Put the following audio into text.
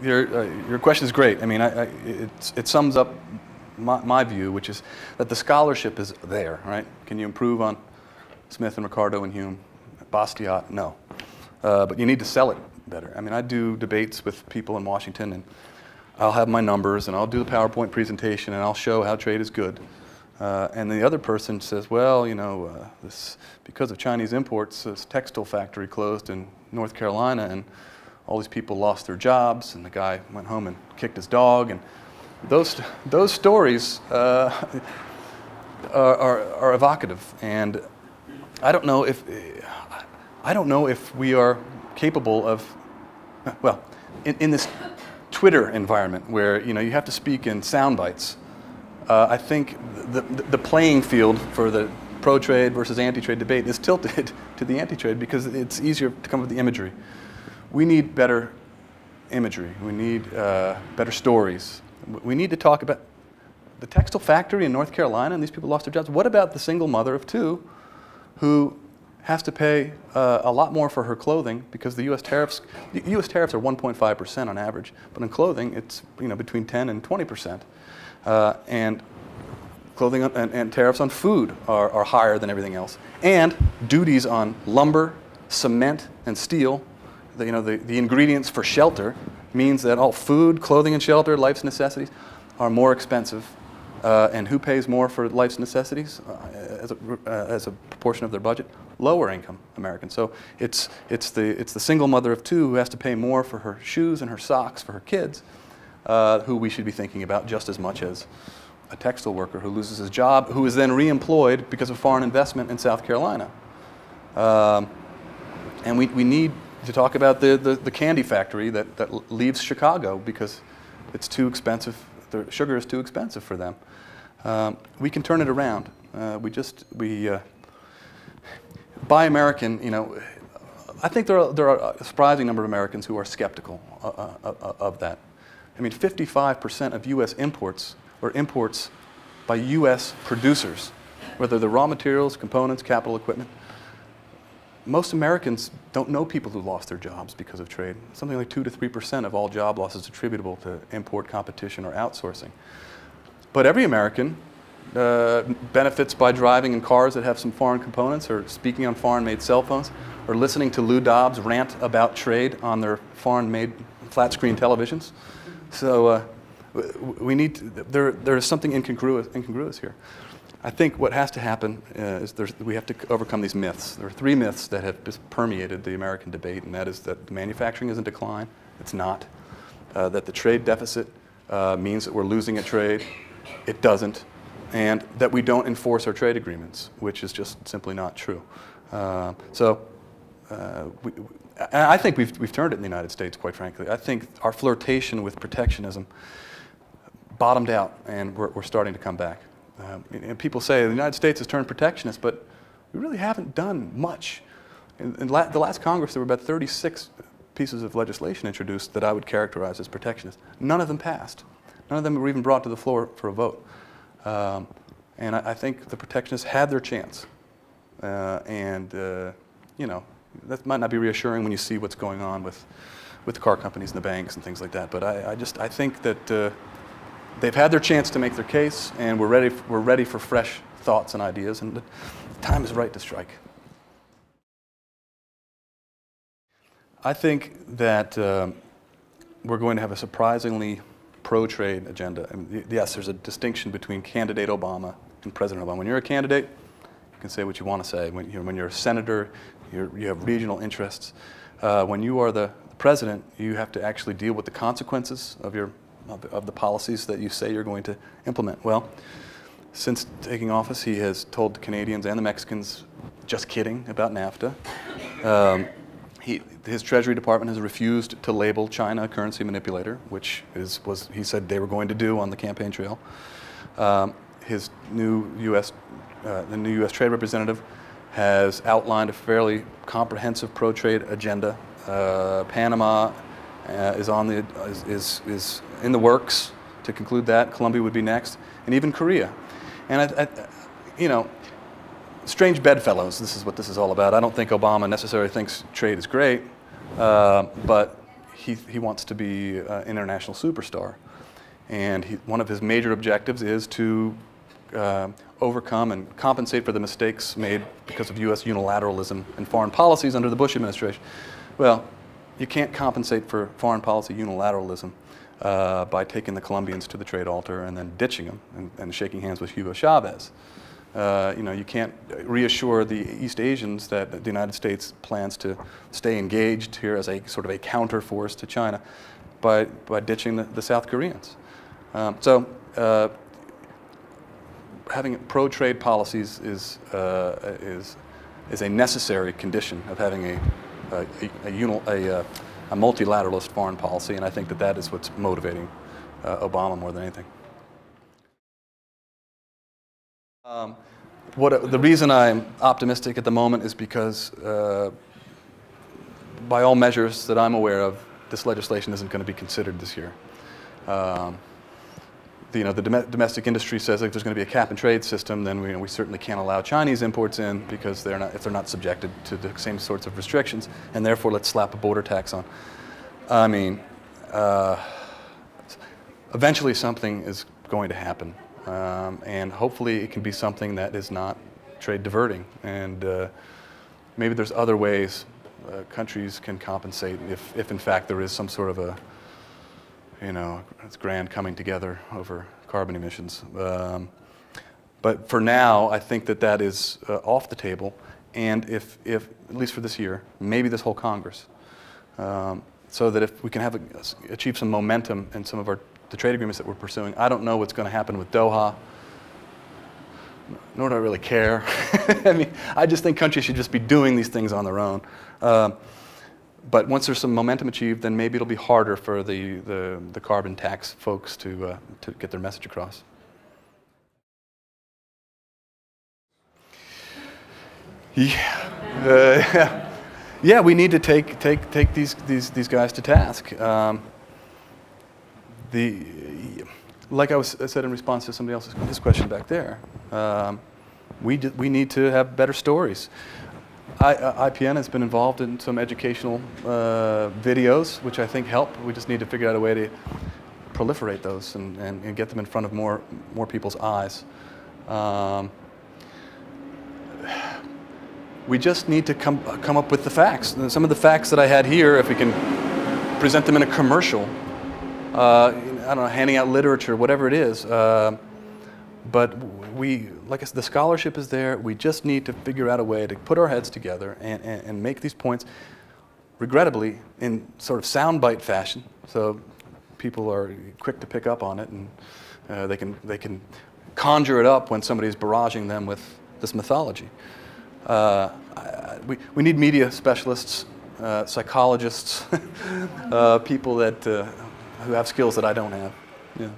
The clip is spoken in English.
Your question is great. I mean, it sums up my view, which is that the scholarship is there, right? Can you improve on Smith and Ricardo and Hume? Bastiat, no. But you need to sell it better. I mean, I do debates with people in Washington, and I'll have my numbers, and I'll do the PowerPoint presentation, and I'll show how trade is good. And the other person says, well, you know, because of Chinese imports, this textile factory closed in North Carolina, and all these people lost their jobs, and the guy went home and kicked his dog. And those stories are evocative. And I don't know if we are capable of, well, in this Twitter environment where you have to speak in sound bites. I think the playing field for the pro-trade versus anti-trade debate is tilted to the anti-trade because it's easier to come up with the imagery. We need better imagery. We need better stories. We need to talk about the textile factory in North Carolina, and these people lost their jobs. What about the single mother of two who has to pay a lot more for her clothing because the U.S. tariffs are 1.5% on average, but in clothing it's between 10 and 20%. And clothing and tariffs on food are higher than everything else. And duties on lumber, cement, and steel, the ingredients for shelter, means that all food, clothing, and shelter, life's necessities, are more expensive. And who pays more for life's necessities as a proportion of their budget? Lower income Americans. So it's the single mother of two who has to pay more for her shoes and her socks for her kids, who we should be thinking about just as much as a textile worker who loses his job, who is then re-employed because of foreign investment in South Carolina. And we need to talk about the candy factory that leaves Chicago because it's too expensive. The sugar is too expensive for them. We can turn it around. Buy American, I think there are a surprising number of Americans who are skeptical of that. I mean, 55% of U.S. imports are imports by U.S. producers, whether they're raw materials, components, capital equipment. Most Americans don't know people who lost their jobs because of trade. Something like 2 to 3% of all job losses attributable to import competition or outsourcing. But every American benefits by driving in cars that have some foreign components, or speaking on foreign-made cell phones, or listening to Lou Dobbs rant about trade on their foreign-made flat-screen televisions. So we need to, there is something incongruous here. I think what has to happen is we have to overcome these myths. There are 3 myths that have just permeated the American debate, and that is that the manufacturing is in decline. It's not. That the trade deficit means that we're losing at trade. It doesn't. And that we don't enforce our trade agreements, which is just simply not true. I think we've turned it in the United States, quite frankly. I think our flirtation with protectionism bottomed out, and we're starting to come back. And people say the United States has turned protectionist, but we really haven't done much. In the last Congress, there were about 36 pieces of legislation introduced that I would characterize as protectionist. None of them passed. None of them were even brought to the floor for a vote. And I think the protectionists had their chance. That might not be reassuring when you see what's going on with the car companies and the banks and things like that. But I think that they've had their chance to make their case, and we're ready for fresh thoughts and ideas, and the time is right to strike. I think that we're going to have a surprisingly pro-trade agenda. I mean, yes, there's a distinction between candidate Obama and President Obama. When you're a candidate, you can say what you want to say. When you're a senator, you have regional interests. When you are the president, you have to actually deal with the consequences of the policies that you say you're going to implement. Well, since taking office, he has told the Canadians and the Mexicans, just kidding about NAFTA. His Treasury Department has refused to label China a currency manipulator, which he said they were going to do on the campaign trail. His new the new U.S. Trade Representative has outlined a fairly comprehensive pro-trade agenda. Panama is in the works to conclude that. Colombia would be next, and even Korea. And strange bedfellows. This is what this is all about. I don't think Obama necessarily thinks trade is great, but he wants to be an international superstar. And one of his major objectives is to overcome and compensate for the mistakes made because of U.S. unilateralism and foreign policies under the Bush administration. Well, you can't compensate for foreign policy unilateralism by taking the Colombians to the trade altar and then ditching them and shaking hands with Hugo Chavez. You can't reassure the East Asians that the United States plans to stay engaged here as a sort of a counterforce to China by ditching the South Koreans. Having pro-trade policies is a necessary condition of having a multilateralist foreign policy, and I think that is what's motivating Obama more than anything. The reason I'm optimistic at the moment is because, by all measures that I'm aware of, this legislation isn't going to be considered this year. The domestic industry says if there's going to be a cap-and-trade system, then we certainly can't allow Chinese imports in because if they're not subjected to the same sorts of restrictions, and therefore let's slap a border tax on. I mean, eventually something is going to happen, and hopefully it can be something that is not trade diverting, and maybe there's other ways countries can compensate if in fact there is some sort of a it's grand coming together over carbon emissions. But for now, I think that is off the table. And if at least for this year, maybe this whole Congress, so that if we can achieve some momentum in some of the trade agreements that we're pursuing. I don't know what's going to happen with Doha, nor do I really care. I mean, I just think countries should just be doing these things on their own. But once there's some momentum achieved, then maybe it'll be harder for the carbon tax folks to get their message across. Yeah, yeah, we need to take these guys to task. Like I said in response to somebody else's question back there, we need to have better stories. IPN has been involved in some educational videos, which I think help. We just need to figure out a way to proliferate those and get them in front of more people's eyes. We just need to come up with the facts. Some of the facts that I had here, if we can present them in a commercial, I don't know, handing out literature, whatever it is. But like I said, the scholarship is there. We just need to figure out a way to put our heads together and make these points, regrettably, in sort of soundbite fashion, so people are quick to pick up on it, and they can conjure it up when somebody's barraging them with this mythology. We need media specialists, psychologists, people who have skills that I don't have. Yeah.